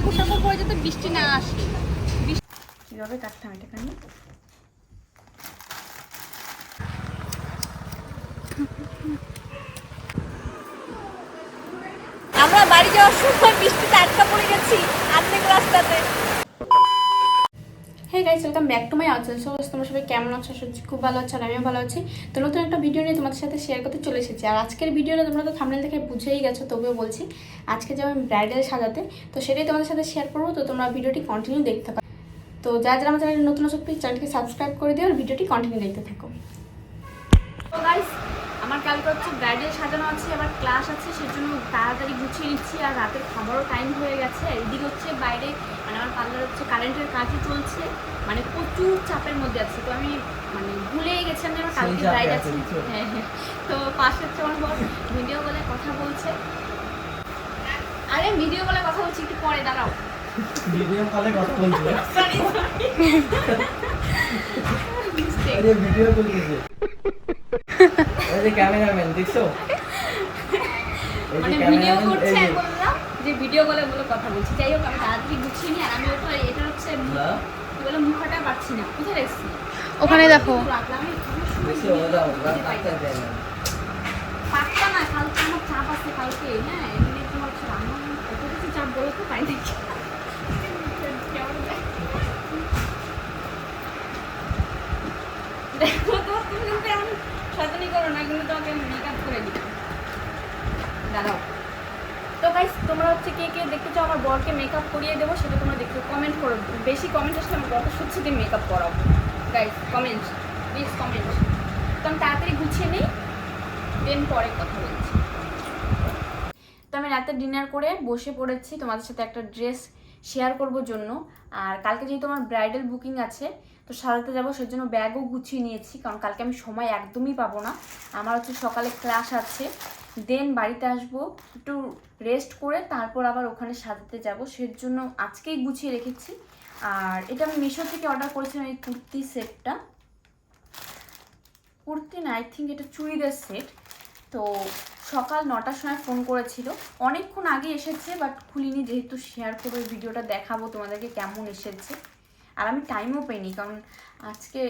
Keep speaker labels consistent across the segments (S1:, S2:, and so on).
S1: কাপড় টাপড় পরে যাতে বৃষ্টি না আসে। কীভাবে কাটতে হয় এটা নিয়ে আমরা বাড়ি যাওয়ার সময় বৃষ্টিতে আটকা পড়ে গেছি অর্ধেক রাস্তাতে। Hey guys, welcome back to my channel. So তোমরা সবাই কেমন আছো? সত্যি খুব ভালো আছো আর আমিও ভালো আছি। তো নতুন একটা ভিডিও নিয়ে তোমাদের সাথে শেয়ার করতে চলে এসেছি। আর আজকের ভিডিওটা তোমরা তো থাম্বনেল দেখে বুঝেই গেছো, তবুও বলছি আজকে যাবো আমি ব্রাইডাল সাজাতে, তো সেটাই তোমাদের সাথে শেয়ার করবো। তো তোমরা ভিডিওটি কন্টিনিউ দেখতে পারো। তো যারা যারা আমার চ্যানেলে নতুন আছো প্লিজ চ্যানেলটিকে সাবস্ক্রাইব করে দিও আর ভিডিওটি কন্টিনিউ দেখতে থাকো। তো গাইস, আমার কালকে হচ্ছে ব্রাইডাল সাজানো আছে, আবার ক্লাস আছে, সেজন্য তাড়াতাড়ি গুছিয়ে নিচ্ছি। আর রাতের খাবারও টাইম হয়ে গেছে। এদিকে হচ্ছে বাইরে মানে আমার পার্লার হচ্ছে কারেন্টের কাজও চলছে, মানে প্রচুর চাপের মধ্যে আছে। তো আমি মানে ভুলেই গেছি আমি আমার কালকে ব্রাইড আছে। হ্যাঁ হ্যাঁ। তো পাশে হচ্ছে আমার বর ভিডিও বলে কথা বলছে। আরে ভিডিও বলে কথা বলছি, একটু পরে দাঁড়াও।
S2: ভিডিও কলে কথা বলছো?
S1: সরি
S2: আরে ভিডিও করতেছে। এই যে ক্যামেরাম্যান দেখছো?
S1: মানে ভিডিও করছে, বললাম যে ভিডিও বলে বলে কথা বলছি। যাই হোক, আমি তাড়াতাড়ি গুছিয়ে নিই। আর আমি ওটা এটা হচ্ছে কি বলে মুখাটা পাচ্ছি না, কোথায় রাখছি? ওখানে দেখো।
S2: বেশি হয়ে যাও, রাত পাঁচটা দেয় না।
S1: পাঁচটা না, কালকে আমার চাপ আছে কালকে। হ্যাঁ, এমনি তোমার হচ্ছে রান্না কত কিছু চাপ বলো তো, তাই দেখি। দেখো তো, তুমি কিন্তু এমন শয়তানি করো না, কিন্তু তোমাকে আমি মেকআপ করে দিই। দাঁড়াও। তো গাইস, তোমরা হচ্ছে কে কে দেখতে চাও আমার বরকে মেকআপ করিয়ে দেবো, সেটা তোমরা দেখতে কমেন্ট করো। বেশি কমেন্ট আসলে আমার বরকে সত্যি দিয়ে মেকআপ করাবো। Guys comment, please comment. তো আমি তাড়াতাড়ি গুছিয়ে নিই, দেন পরে কথা বলছি। তো আমি রাতে ডিনার করে বসে পড়েছি তোমাদের সাথে একটা ড্রেস শেয়ার করবো জন্য। আর কালকে যেহেতু আমার ব্রাইডাল বুকিং আছে, তো সাজাতে যাবো, সেজন্য ব্যাগও গুছিয়ে নিয়েছি, কারণ কালকে আমি সময় একদমই পাবো না। আমার হচ্ছে সকালে ক্লাস আছে, দেন বাড়িতে আসবো, একটু রেস্ট করে তারপর আবার ওখানে সাজাতে যাব, সেজন্য আজকেই গুছিয়ে রেখেছি। আর এটা আমি মিশো থেকে অর্ডার করেছিলাম, এই কুর্তি সেটটা। কুর্তি না, আই থিঙ্ক এটা চুড়িদার সেট। তো সকাল 9টার সময় ফোন করেছিল, অনেকক্ষণ আগে এসেছে, বাট খুলিনি, যেহেতু শেয়ার করে ভিডিওটা দেখাবো তোমাদেরকে কেমন এসেছে। আর আমি টাইমও পাইনি, কারণ আজকে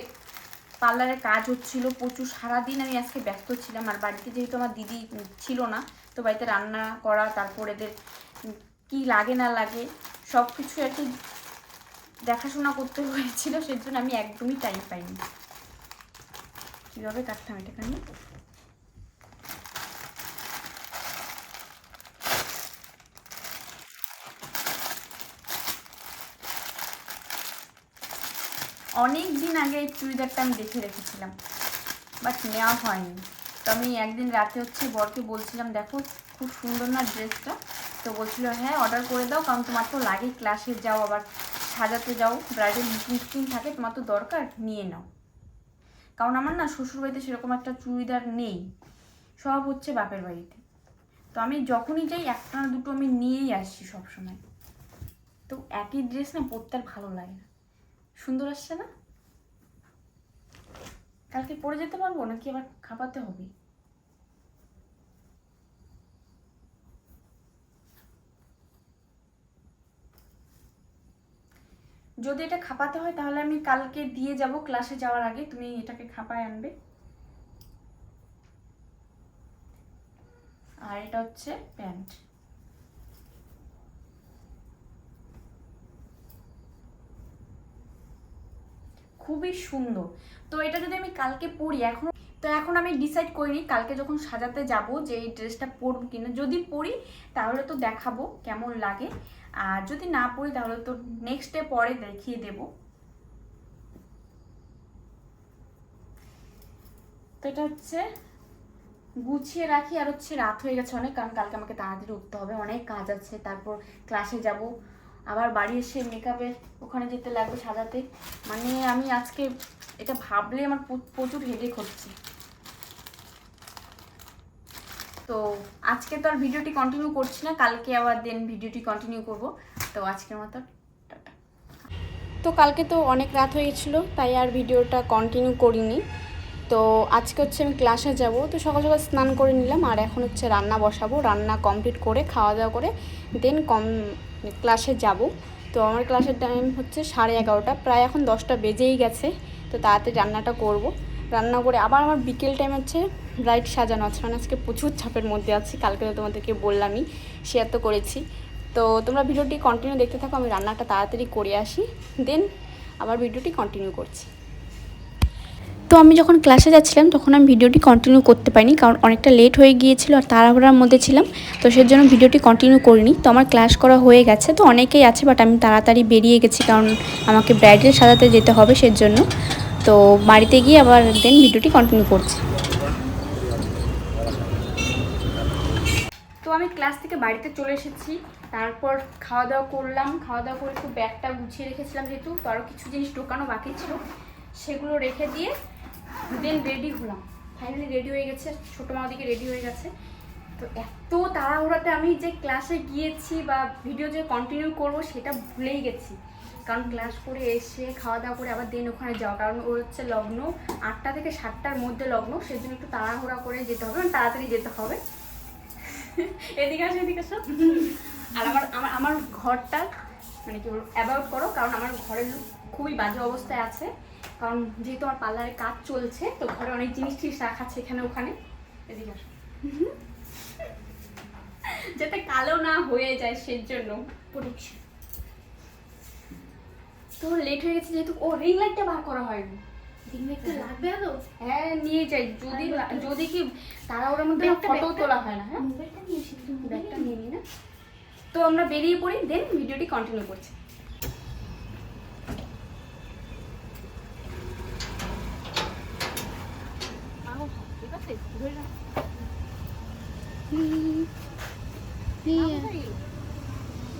S1: পার্লারে কাজ হচ্ছিল প্রচুর, সারাদিন আমি আজকে ব্যস্ত ছিলাম। আর বাড়িতে যেহেতু আমার দিদি ছিল না, তো বাড়িতে রান্না করা, তারপর এদের কি লাগে না লাগে সব কিছু আর কি দেখাশোনা করতে হয়েছিল, সেজন্য আমি একদমই টাইম পাইনি। কীভাবে কাটতাম এটা কানে? অনেক দিন আগে এই চুড়িদারটা আমি দেখে রেখেছিলাম, বাট নেওয়া হয়নি। তো আমি একদিন রাতে হচ্ছে বরকে বলছিলাম, দেখো খুব সুন্দর না ড্রেসটা? তো বলছিল হ্যাঁ অর্ডার করে দাও, কারণ তোমার তো লাগে, ক্লাসে যাও, আবার সাজাতে যাও, ব্রাইডাল বুকিং থাকে, তোমার তো দরকার, নিয়ে নাও। কারণ আমার না শ্বশুরবাড়িতে সেরকম একটা চুড়িদার নেই, সব হচ্ছে বাপের বাড়িতে। তো আমি যখনই যাই একটা না দুটো আমি নিয়েই আসছি সবসময়। তো একই ড্রেস না পরতে আর ভালো লাগে না। সুন্দর আসছে না? কালকে পরে যেতে পারবো নাকি আবার খাপাতে হবে? যদি এটা খাপাতে হয় তাহলে আমি কালকে দিয়ে যাব ক্লাসে যাওয়ার আগে, তুমি এটাকে খাপায় আনবে। আর এটা হচ্ছে প্যান্ট। খুবই সুন্দর। তো এটা যদি আমি কালকে পরি, এখন আমি ডিসাইড করিনি, কালকে যখন সাজাতে যাব যে এই ড্রেসটা পরবো কিনা। যদি পরি তাহলে তো দেখাবো কেমন লাগে, আর যদি না পরি তাহলে তো নেক্সট ডে পরে দেখিয়ে দেব। তো এটা হচ্ছে গুছিয়ে রাখি। আর হচ্ছে রাত হয়ে গেছে অনেক, কারণ কালকে আমাকে তাড়াতাড়ি উঠতে হবে, অনেক কাজ আছে, তারপর ক্লাসে যাব, আবার বাড়ি এসে মেকআপের ওখানে যেতে লাগবে সাজাতে। মানে আমি আজকে এটা ভাবলে আমার প্রচুর হেডেক হচ্ছে। তো আজকে তো আর ভিডিওটি কন্টিনিউ করছি না, কালকে আবার দেন ভিডিওটি কন্টিনিউ করব। তো আজকের মতো টাটা। তো কালকে তো অনেক রাত হয়ে গেছিলো, তাই আর ভিডিওটা কন্টিনিউ করিনি। তো আজকে হচ্ছে আমি ক্লাসে যাব, তো সকাল সকাল স্নান করে নিলাম। আর এখন হচ্ছে রান্না বসাবো, রান্না কমপ্লিট করে খাওয়া দাওয়া করে দেন ক্লাসে যাব। তো আমার ক্লাসের টাইম হচ্ছে 11:30, প্রায় এখন 10টা বেজেই গেছে। তো তাড়াতাড়ি রান্নাটা করব, রান্না করে আবার আমার বিকেল টাইম হচ্ছে ব্রাইড সাজানো আছে, মানে আজকে প্রচুর চাপের মধ্যে আছি। কালকে তো তোমাদেরকে বললামই, শেয়ার তো করেছি। তো তোমরা ভিডিওটি কন্টিনিউ দেখতে থাকো, আমি রান্নাটা তাড়াতাড়ি করে আসি, দেন আবার ভিডিওটি কন্টিনিউ করছি। তো আমি যখন ক্লাসে যাচ্ছিলাম তখন আমি ভিডিওটি কন্টিনিউ করতে পারিনি, কারণ অনেকটা লেট হয়ে গিয়েছিল আর তাড়াহুড়ার মধ্যে ছিলাম। তো সেজন্য ভিডিওটি কন্টিনিউ করিনি। তো আমার ক্লাস করা হয়ে গেছে, তো অনেকেই আছে, বাট আমি তাড়াতাড়ি বেরিয়ে গেছি কারণ আমাকে ব্রাইডাল সাজাতে যেতে হবে সেজন্য। তো বাড়িতে গিয়ে আবার দেন ভিডিওটি কন্টিনিউ করছি। তো আমি ক্লাস থেকে বাড়িতে চলে এসেছি, তারপর খাওয়া দাওয়া করলাম। খাওয়া দাওয়া করে একটু ব্যাগটা গুছিয়ে রেখেছিলাম, যেহেতু তো আরও কিছু জিনিস ঢোকানো বাকি ছিল, সেগুলো রেখে দিয়ে দেন রেডি হলাম। ফাইনালি রেডি হয়ে গেছে, ছোটো মাদিকে রেডি হয়ে গেছে। তো এত তাড়াহুড়াতে আমি যে ক্লাসে গিয়েছি বা ভিডিও যে কন্টিনিউ করব সেটা ভুলেই গেছি, কারণ ক্লাস করে এসে খাওয়া দাওয়া করে আবার দেন ওখানে যাওয়া, কারণ ওর হচ্ছে লগ্ন 8টা থেকে 7টার মধ্যে লগ্ন, সেজন্য একটু তাড়াহুড়া করে যেতে হবে, মানে তাড়াতাড়ি যেতে হবে। এদিকে আসো, এদিকে আসো। আর আমার আমার আমার ঘরটা মানে কি বলবো, অ্যাভয়েড করো, কারণ আমার ঘরের লুক খুবই বাজে অবস্থায় আছে, কারণ যেহেতু আমার পার্লারে কাজ চলছে, তো ঘরে অনেক জিনিস টিনিস রাখা আছে এখানে ওখানে। এদিকে আসো, যাতে কালো না হয়ে যায় সেজন্য। তো লেট হয়ে গেছে যেহেতু, ও রিং লাইটটা বার করা হয়নি। রিং লাইটটা লাগবে আরো? হ্যাঁ নিয়ে যাই, যদি যদি কি তাড়াহুড়োর মধ্যে ফটো তোলা হয় না। হ্যাঁ ব্যাগটা নিয়ে নিই না। তো আমরা বেরিয়ে পড়ি, দেন ভিডিওটি কন্টিনিউ করছি।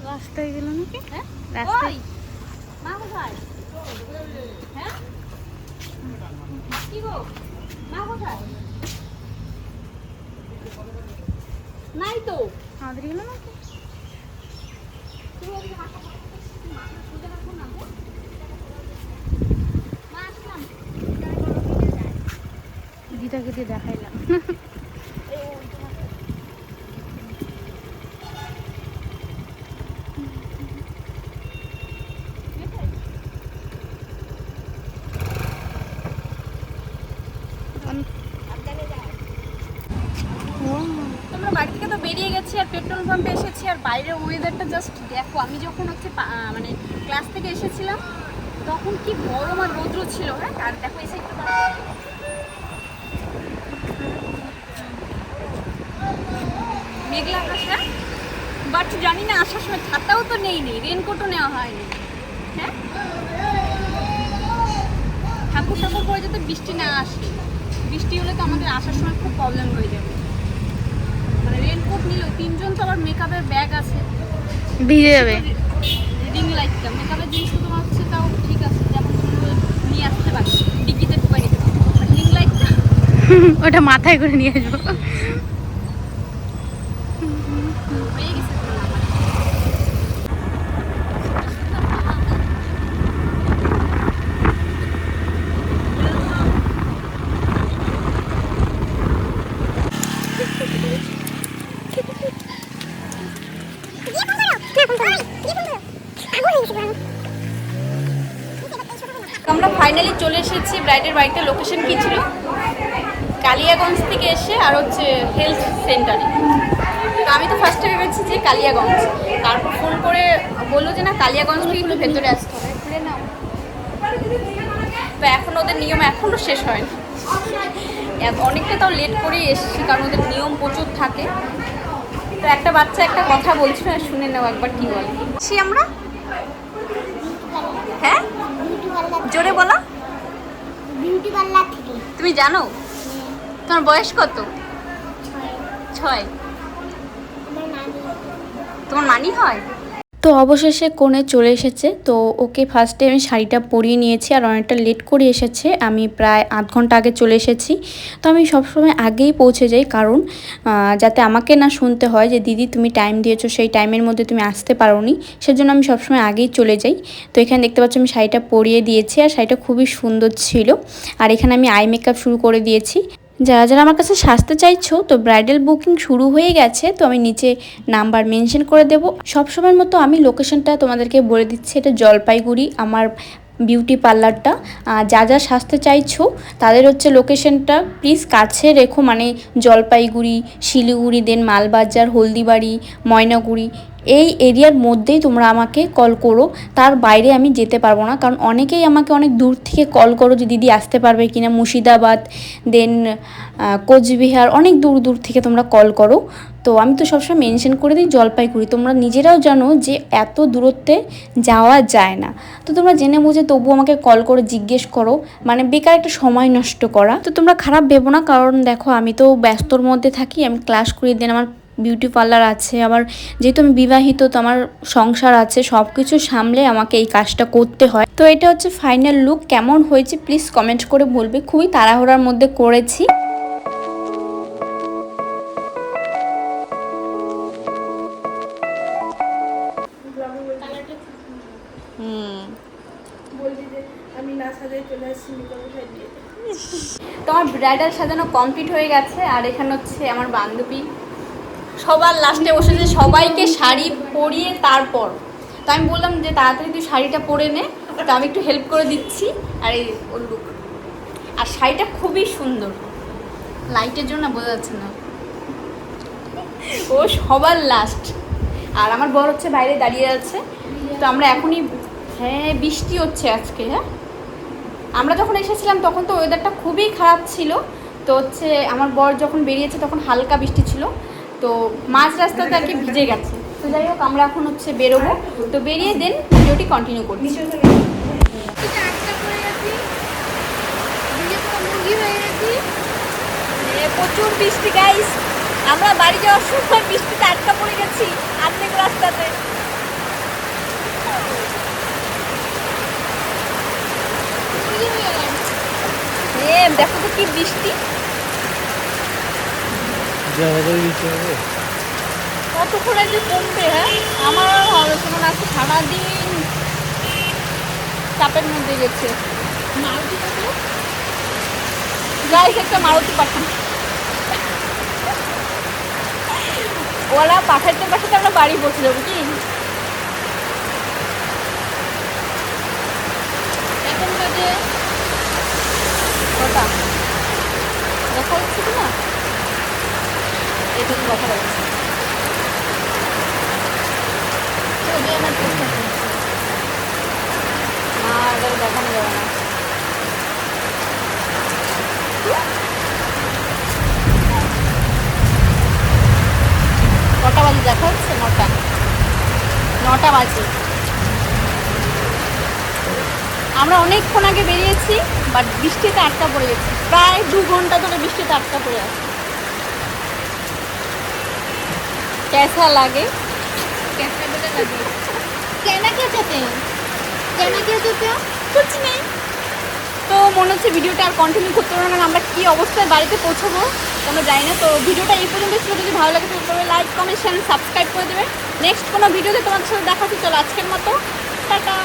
S3: রাস্তায় গেল নাকি?
S1: হ্যাঁ
S3: রাস্তায়
S1: মা কোথায়? হ্যাঁ কি গো, মা কোথায়? নাই তো।
S3: আমাদের গেল নাকি? দিদাকে দিয়ে দেখাইলাম।
S1: তোমরা বাড়ি থেকে তো বেরিয়ে গেছি আর পেট্রোল পাম্পে এসেছি, আর বাইরের ওয়েদারটা জাস্ট দেখো। আমি যখন হচ্ছে মানে ক্লাস থেকে এসেছিলাম তখন কি গরম আর রৌদ্র ছিল। হ্যাঁ আর দেখো এসে একটু মেঘলা আকাশ, হ্যাঁ বাট জানি না আসার সময় ছাতাও তো নেইনি, রেনকোটও নেওয়া হয়নি। হ্যাঁ ঠাকুর ঠাকুর করে যাতে বৃষ্টি না আসে, বৃষ্টি হলে তো আমাদের আসার সময় খুব প্রবলেম হয়ে যাবে। মানে রেনকোট নিলেও 3জন তো আবার মেকআপের ব্যাগ আছে,
S3: ভিজে যাবে।
S1: রিং লাইটটা মেকআপের জিনিস তো তোমার হচ্ছে তাও ঠিক আছে, যেমন তুমি নিয়ে আসতে পারি, ডিকিতে ঢুকাই নিতে পারো। রিং লাইটটা
S3: ওটা মাথায় করে নিয়ে আসবো।
S1: হয়ে গেছে। আমরা ফাইনালি চলে এসেছি ব্রাইডের বাড়িতে। লোকেশন কি ছিল? কালিয়াগঞ্জ থেকে এসে আর হচ্ছে হেলথ সেন্টারে। তো আমি তো ফার্স্টে ভেবেছি যে কালিয়াগঞ্জ, তারপর ফোন করে বললো যে না কালিয়াগঞ্জ থেকে একটু ভেতরে আসতে হবে। খুলে নাও। তো এখন ওদের নিয়ম এখনও শেষ হয়নি, অনেকটা তাও লেট করেই এসেছি, কারণ ওদের নিয়ম প্রচুর থাকে। তো একটা বাচ্চা একটা কথা বলছিল, শুনে নাও একবার কি বলে। সে আমরা হ্যাঁ জোরে বলো।
S4: বিউটি পার্লার থেকে।
S1: তুমি জানো তোমার বয়স কত? 6। তোমার নানি হয়?
S3: তো অবশেষে কোণে চলে এসেছে। তো ওকে ফার্স্টে আমি শাড়িটা পরিয়ে নিয়েছি, আর অনেকটা লেট করে এসেছে, আমি প্রায় আধ ঘন্টা আগে চলে এসেছি। তো আমি সবসময় আগেই পৌঁছে যাই, কারণ যাতে আমাকে না শুনতে হয় যে দিদি তুমি টাইম দিয়েছো, সেই টাইমের মধ্যে তুমি আসতে পারোনি, সেজন্য আমি সবসময় আগেই চলে যাই। তো এখানে দেখতে পাচ্ছ আমি শাড়িটা পরিয়ে দিয়েছি, আর শাড়িটা খুবই সুন্দর ছিল। আর এখানে আমি আই মেকআপ শুরু করে দিয়েছি। যারা যারা আমার কাছে সাজতে চাইছো তো ব্রাইডাল বুকিং শুরু হয়ে গেছে, তো আমি নিচে নাম্বার মেনশন করে দেবো। সবসময়ের মতো আমি লোকেশনটা তোমাদেরকে বলে দিচ্ছি, এটা জলপাইগুড়ি আমার বিউটি পার্লারটা। যা যা সাজতে চাইছো তাদের হচ্ছে লোকেশনটা প্লিজ কাছে রেখো, মানে জলপাইগুড়ি, শিলিগুড়ি, দেন মালবাজার, হলদিবাড়ি, ময়নাগুড়ি এই এরিয়ার মধ্যেই তোমরা আমাকে কল করো। তার বাইরে আমি যেতে পারবো না, কারণ অনেকেই আমাকে অনেক দূর থেকে কল করো যে দিদি আসতে পারবে কিনা, মুর্শিদাবাদ, দেন কোচবিহার, অনেক দূর দূর থেকে তোমরা কল করো। তো আমি তো সবসময় মেনশন করে দিই জলপাইগুড়ি। তোমরা নিজেরাও জানো যে এত দূরত্বে যাওয়া যায় না, তো তোমরা জেনে বুঝে তবু আমাকে কল করে জিজ্ঞেস করো, মানে বেকার একটা সময় নষ্ট করা। তো তোমরা খারাপ ভেবো না, কারণ দেখো আমি তো ব্যস্তর মধ্যে থাকি, আমি ক্লাস করি, দেন আমার বিউটি পার্লার আছে, আবার যেহেতু আমি বিবাহিত তো আমার সংসার আছে, সব কিছু সামলে আমাকে এই কাজটা করতে হয়। তো এটা হচ্ছে ফাইনাল লুক। কেমন হয়েছে প্লিজ কমেন্ট করে বলবে। খুবই তাড়াহুড়ার মধ্যে করেছি।
S1: তো আমার ব্রাইডাল সাজানো কমপ্লিট হয়ে গেছে, আর এখানে হচ্ছে আমার বান্ধবী সবার লাস্টে বসেছে, সবাইকে শাড়ি পরিয়ে তারপর। তো আমি বললাম যে তাড়াতাড়ি তুই শাড়িটা পরে নে, তো আমি একটু হেল্প করে দিচ্ছি। আর এই ওর লুক, আর শাড়িটা খুবই সুন্দর, লাইটের জন্য বোঝা যাচ্ছে না। ও সবার লাস্ট, আর আমার বর হচ্ছে বাইরে দাঁড়িয়ে আছে। তো আমরা এখনই, হ্যাঁ বৃষ্টি হচ্ছে আজকে। হ্যাঁ আমরা যখন এসেছিলাম তখন তো ওয়েদারটা খুবই খারাপ ছিল, তো হচ্ছে আমার বর যখন বেরিয়েছে তখন হালকা বৃষ্টি ছিল, তো মাঝ রাস্তাতে আর কি ভিজে গেছে। তো যাই হোক আমরা এখন হচ্ছে বেরোবো, তো বেরিয়ে দেন ভিডিওটি কন্টিনিউ করছি। প্রচুর বৃষ্টি গাইস, আমরা বাড়ি যাওয়ার সময় বৃষ্টিতে আটকা পড়ে গেছি অর্ধেক রাস্তাতে। দেখো তো কি বৃষ্টি, কতক্ষণে যে কমবে। হ্যাঁ আমার হবে কেমন আছে, সারাদিন চাপের মধ্যে গেছে। মারুতি গাইস, একটা মারুতি পাঠান, ওরা পাঠাতে পাঠাতে আমরা বাড়ি পৌঁছে যাবো কি। এখন বাজে কটা দেখা যাচ্ছে কি না, এটা তো দেখা যাচ্ছে। আমার না, এটা দেখানো যাবে না। কটা বাজে দেখা যাচ্ছে? 9টা বাজে। আমরা অনেকক্ষণ আগে বেরিয়েছি, বাট বৃষ্টিতে আটকা পড়ে গেছি, প্রায় 2 ঘন্টা ধরে বৃষ্টিতে আটকা পড়ে আছে। कैसा लगे? कैसा लगे? कहना क्या चाहते हैं? कहना क्या चाहते हो? कुछ नहीं। তো মনে হচ্ছে ভিডিওটা আর কন্টিনিউ করতে পারবো না, আমরা কী অবস্থায় বাড়িতে পৌঁছবো তো আমরা জানি না। তো ভিডিওটা এই পর্যন্ত ছিল, যদি ভালো লাগে তাহলে লাইক, কমেন্ট, শেয়ার, সাবস্ক্রাইব করে দেবে। নেক্সট কোনো ভিডিওতে তোমাদের সাথে দেখা হচ্ছে। চলো আজকের মতো টাটা।